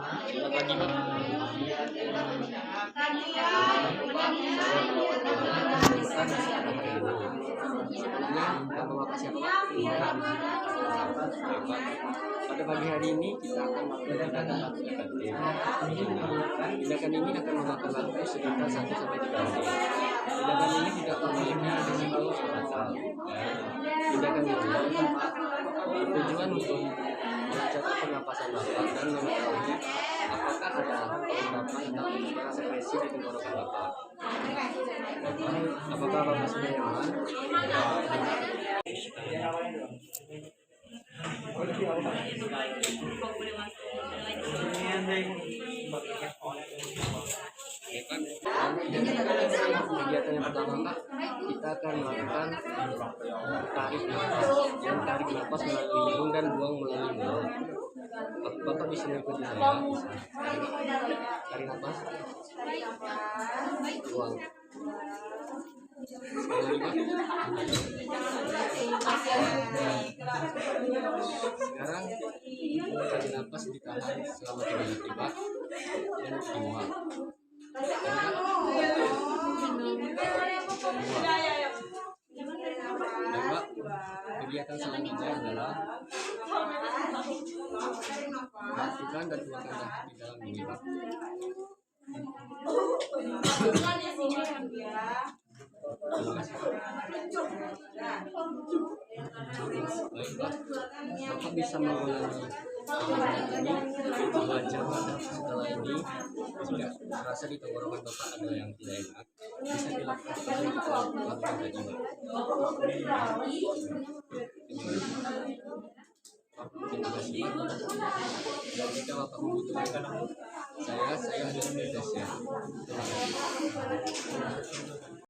Selamat pagi, Pak. Sebelumnya, nama Bapak siapa, Pak? Pada pagi hari ini kita akan melakukan tindakan tindakan ini akan memakan waktu sekitar 1-3 menit. Tindakan ini tidak memiliki risiko fatal. Tindakan ini bertujuan untuk mencatat pernapasan Bapak dan mengetahui apakah ada kelengkapan atau sekresi di tenggorokan Bapak. Apakah Bapak sudah nyaman? Kegiatan yang pertama, Pak, kita akan melakukan tarik nafas melalui hidung dan buang melalui mulut. Bapak bisa mengikuti saya. Tarik nafas, buang. Sekarang tarik nafas ditahan selama 3 detik, Pak, dan dibuang. Bapak, kegiatan selanjutnya adalah masukkan dan keluarkan darah di dalam ini, Pak. Baik, Pak. Bapak bisa mengulangi ini 2 jam. Setelah ini, jika merasa di tenggorokan Bapak ada yang tidak enak, bisa dilakukan seperti yang kita lakukan tadi, Pak. Terima kasih. Dan jika Bapak membutuhkan saya ada di Indonesia. Terima kasih.